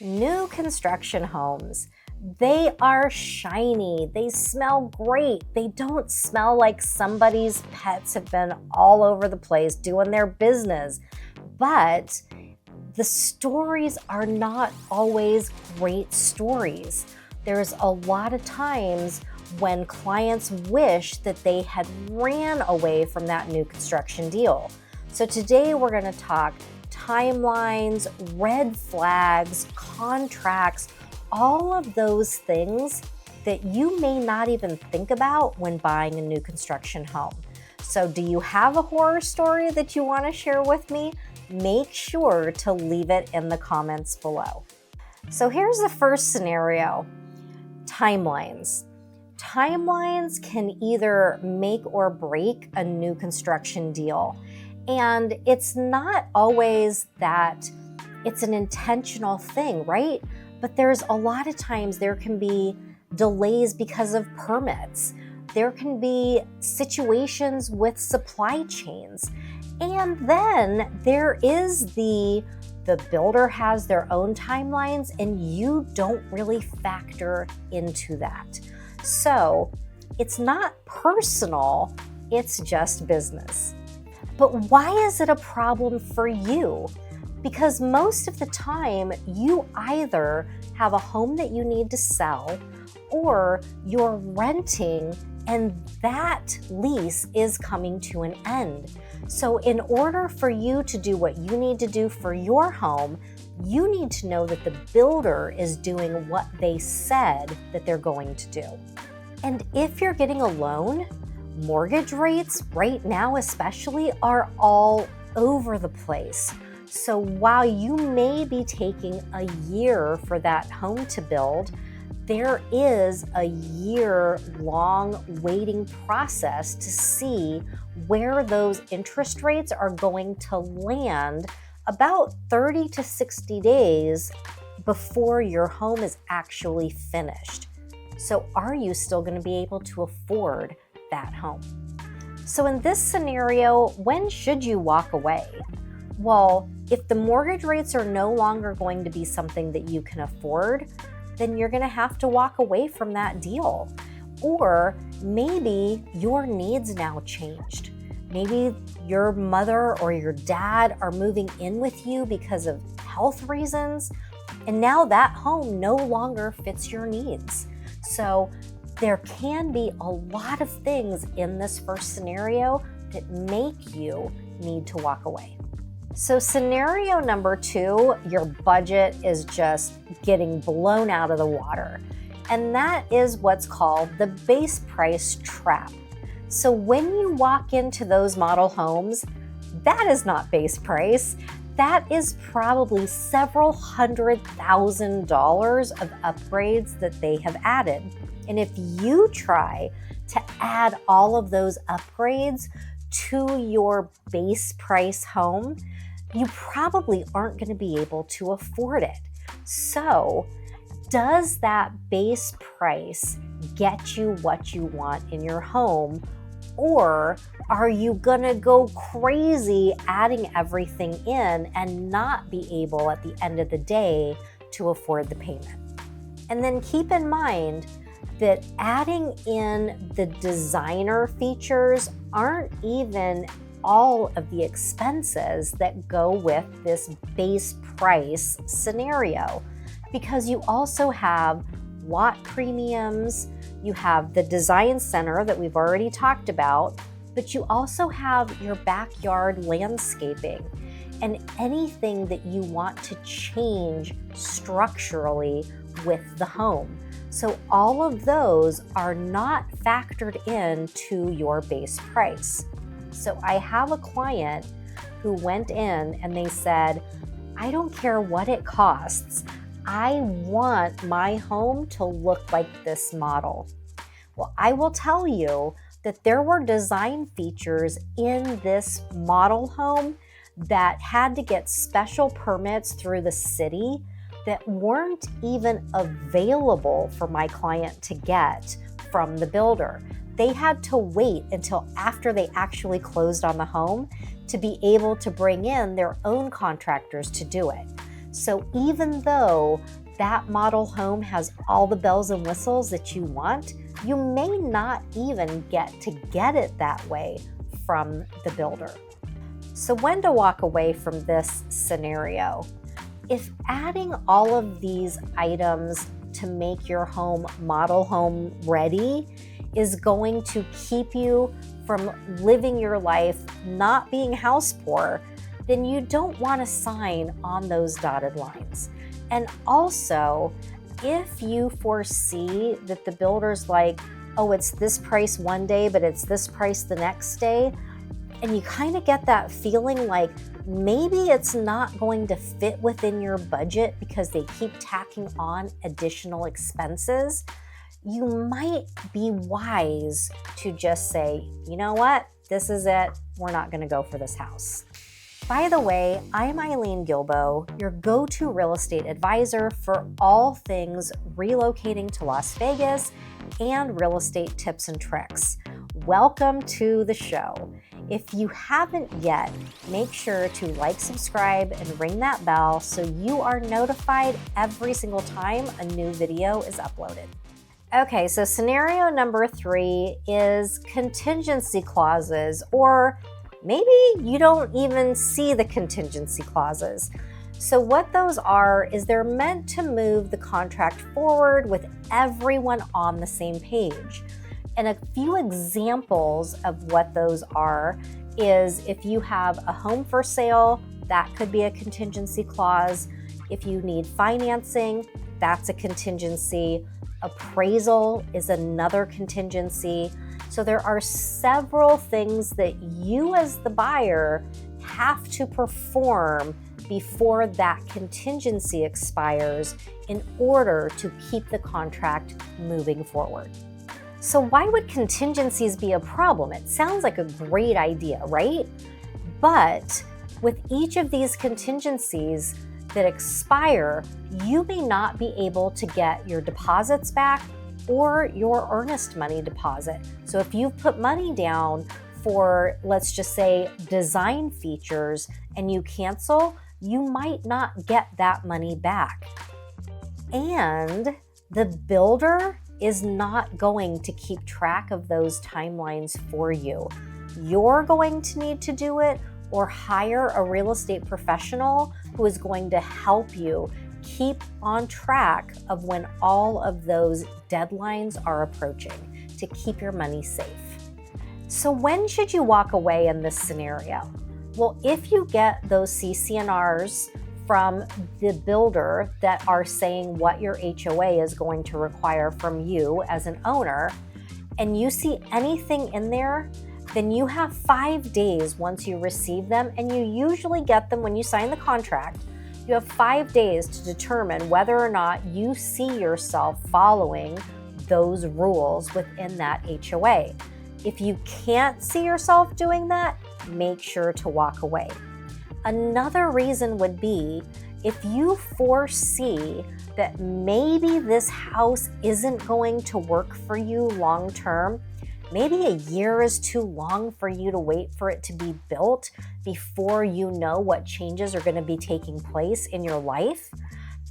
New construction homes, they are shiny, they smell great, they don't smell like somebody's pets have been all over the place doing their business, but the stories are not always great stories. There's a lot of times when clients wish that they had ran away from that new construction deal. So today we're going to talk timelines, red flags, contracts, all of those things that you may not even think about when buying a new construction home. So do you have a horror story that you want to share with me? Make sure to leave it in the comments below. So here's the first scenario. Timelines. Timelines can either make or break a new construction deal. And it's not always that it's an intentional thing, right? But there's a lot of times there can be delays because of permits. There can be situations with supply chains. And then there is the builder has their own timelines and you don't really factor into that. So it's not personal, it's just business. But why is it a problem for you? Because most of the time, you either have a home that you need to sell or you're renting and that lease is coming to an end. So in order for you to do what you need to do for your home, you need to know that the builder is doing what they said that they're going to do. And if you're getting a loan, mortgage rates right now especially are all over the place. So while you may be taking a year for that home to build, there is a year-long waiting process to see where those interest rates are going to land about 30 to 60 days before your home is actually finished. So are you still going to be able to afford that home? So in this scenario, when should you walk away? Well, if the mortgage rates are no longer going to be something that you can afford, then you're going to have to walk away from that deal. Or maybe your needs now changed. Maybe your mother or your dad are moving in with you because of health reasons, and now that home no longer fits your needs. So there can be a lot of things in this first scenario that make you need to walk away. So scenario number 2, your budget is just getting blown out of the water. And that is what's called the base price trap. So when you walk into those model homes, that is not base price. That is probably several $100,000 of upgrades that they have added. And if you try to add all of those upgrades to your base price home, you probably aren't going to be able to afford it. So, does that base price get you what you want in your home? Or are you going to go crazy adding everything in and not be able at the end of the day to afford the payment? And then keep in mind that adding in the designer features aren't even all of the expenses that go with this base price scenario, because you also have lot premiums, you have the design center that we've already talked about, but you also have your backyard landscaping and anything that you want to change structurally with the home. So all of those are not factored into your base price. So I have a client who went in and they said, I don't care what it costs. I want my home to look like this model. Well, I will tell you that there were design features in this model home that had to get special permits through the city that weren't even available for my client to get from the builder. They had to wait until after they actually closed on the home to be able to bring in their own contractors to do it. So even though that model home has all the bells and whistles that you want, you may not even get it that way from the builder. So when to walk away from this scenario? If adding all of these items to make your home model home ready is going to keep you from living your life not being house poor, then you don't want to sign on those dotted lines. And also, if you foresee that the builder's like, oh, it's this price one day, but it's this price the next day, and you kind of get that feeling like maybe it's not going to fit within your budget because they keep tacking on additional expenses, you might be wise to just say, you know what, this is it, we're not going to go for this house. By the way, I'm Eileen Guilbeault, your go-to real estate advisor for all things relocating to Las Vegas and real estate tips and tricks. Welcome to the show. If you haven't yet, make sure to like, subscribe, and ring that bell so you are notified every single time a new video is uploaded. Okay, so scenario number 3 is contingency clauses, or maybe you don't even see the contingency clauses. So what those are is they're meant to move the contract forward with everyone on the same page. And a few examples of what those are is if you have a home for sale, that could be a contingency clause. If you need financing, that's a contingency. Appraisal is another contingency. So there are several things that you as the buyer have to perform before that contingency expires in order to keep the contract moving forward. So why would contingencies be a problem? It sounds like a great idea, right? But with each of these contingencies that expire, you may not be able to get your deposits back or your earnest money deposit. So if you've put money down for, let's just say, design features and you cancel, you might not get that money back. And the builder is not going to keep track of those timelines for you. You're going to need to do it or hire a real estate professional who is going to help you keep on track of when all of those deadlines are approaching to keep your money safe. So when should you walk away in this scenario? Well, if you get those CC&Rs from the builder that are saying what your HOA is going to require from you as an owner, and you see anything in there, then you have 5 days once you receive them, and you usually get them when you sign the contract. You have 5 days to determine whether or not you see yourself following those rules within that HOA. If you can't see yourself doing that, make sure to walk away. Another reason would be if you foresee that maybe this house isn't going to work for you long term. Maybe a year is too long for you to wait for it to be built before you know what changes are going to be taking place in your life.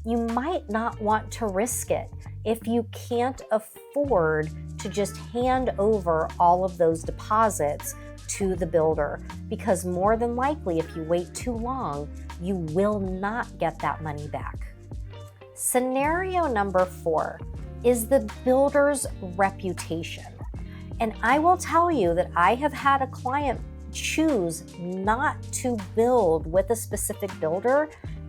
You might not want to risk it if you can't afford to just hand over all of those deposits to the builder, because more than likely, if you wait too long, you will not get that money back. Scenario number 4 is the builder's reputation. And I will tell you that I have had a client choose not to build with a specific builder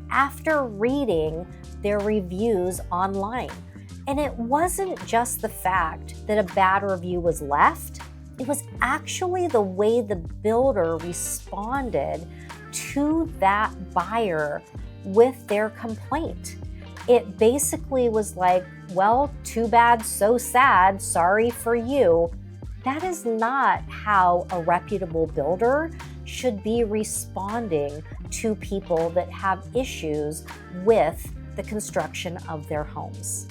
after reading their reviews online. And it wasn't just the fact that a bad review was left, it was actually the way the builder responded to that buyer with their complaint. It basically was like, well, too bad, so sad, sorry for you. That is not how a reputable builder should be responding to people that have issues with the construction of their homes.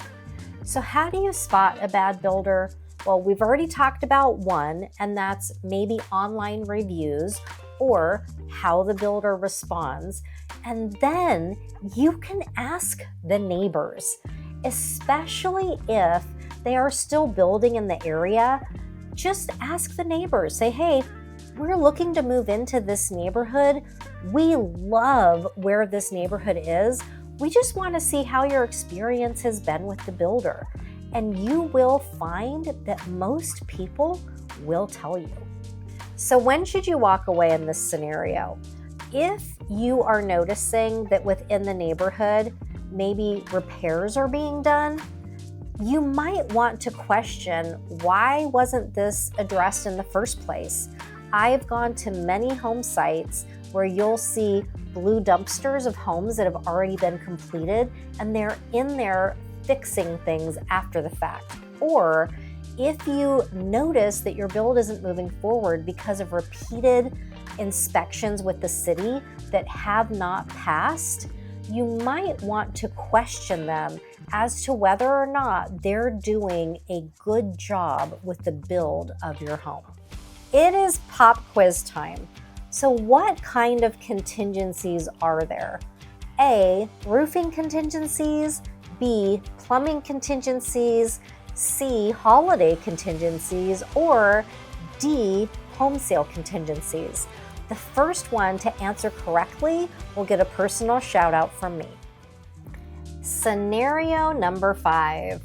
So how do you spot a bad builder? Well, we've already talked about one, and that's maybe online reviews or how the builder responds. And then you can ask the neighbors, especially if they are still building in the area. Just ask the neighbors, say, hey, we're looking to move into this neighborhood. We love where this neighborhood is. We just want to see how your experience has been with the builder. And you will find that most people will tell you. So when should you walk away in this scenario? If you are noticing that within the neighborhood, maybe repairs are being done, you might want to question, why wasn't this addressed in the first place? I've gone to many home sites where you'll see blue dumpsters of homes that have already been completed, and they're in there fixing things after the fact. Or if you notice that your build isn't moving forward because of repeated inspections with the city that have not passed, you might want to question them as to whether or not they're doing a good job with the build of your home. It is pop quiz time. So what kind of contingencies are there? A, roofing contingencies, B, plumbing contingencies, C, holiday contingencies, or D, home sale contingencies. The first one to answer correctly will get a personal shout out from me. Scenario number 5,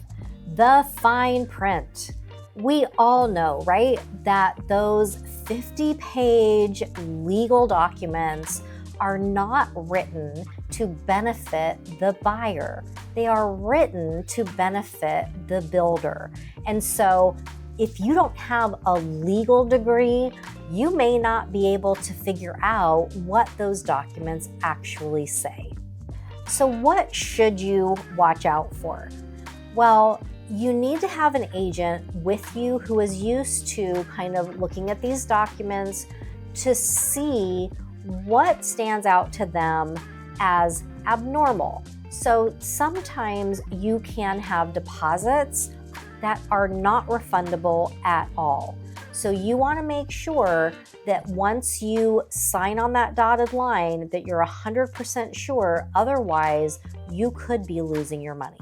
the fine print. We all know, right, that those 50-page legal documents are not written to benefit the buyer. They are written to benefit the builder. And so if you don't have a legal degree, you may not be able to figure out what those documents actually say. So what should you watch out for? Well, you need to have an agent with you who is used to kind of looking at these documents to see what stands out to them as abnormal. So sometimes you can have deposits that are not refundable at all. So you want to make sure that once you sign on that dotted line that you're 100% sure, otherwise you could be losing your money.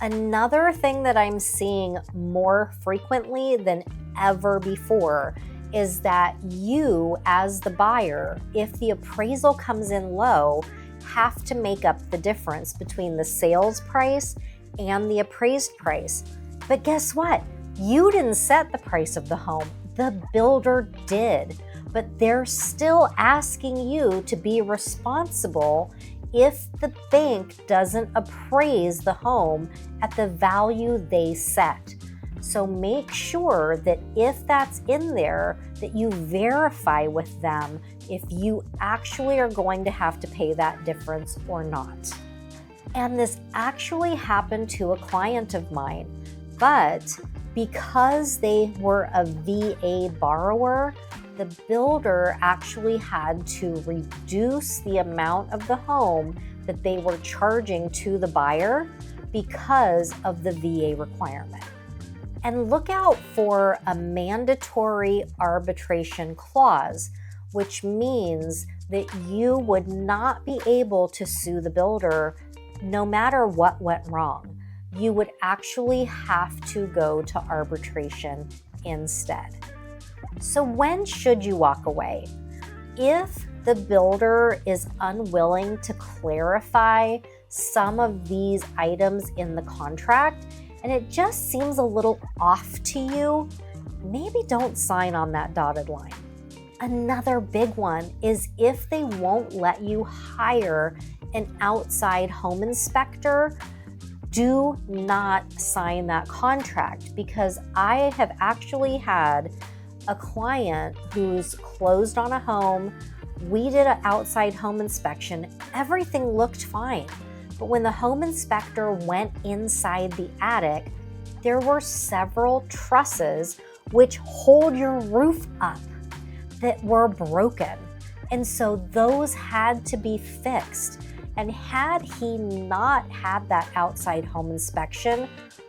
Another thing that I'm seeing more frequently than ever before is that you, as the buyer, if the appraisal comes in low, have to make up the difference between the sales price and the appraised price. But guess what? You didn't set the price of the home. The builder did. But they're still asking you to be responsible if the bank doesn't appraise the home at the value they set. So make sure that if that's in there, that you verify with them if you actually are going to have to pay that difference or not. And this actually happened to a client of mine, but because they were a VA borrower, the builder actually had to reduce the amount of the home that they were charging to the buyer because of the VA requirement. And look out for a mandatory arbitration clause, which means that you would not be able to sue the builder no matter what went wrong. You would actually have to go to arbitration instead. So when should you walk away? If the builder is unwilling to clarify some of these items in the contract, and it just seems a little off to you, maybe don't sign on that dotted line. Another big one is if they won't let you hire an outside home inspector, do not sign that contract, because I have actually had a client who's closed on a home. We did an outside home inspection. Everything looked fine. But when the home inspector went inside the attic, there were several trusses which hold your roof up that were broken. And so those had to be fixed. And had he not had that outside home inspection,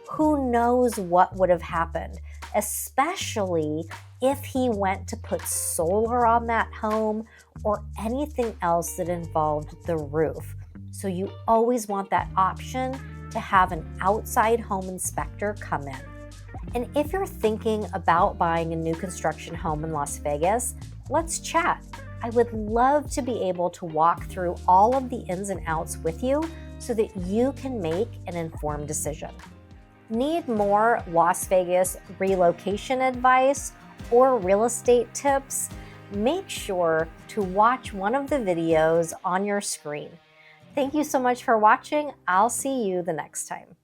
who knows what would have happened? especially if he went to put solar on that home or anything else that involved the roof. So you always want that option to have an outside home inspector come in. And if you're thinking about buying a new construction home in Las Vegas, let's chat. I would love to be able to walk through all of the ins and outs with you so that you can make an informed decision. Need more Las Vegas relocation advice or real estate tips? Make sure to watch one of the videos on your screen. Thank you so much for watching. I'll see you the next time.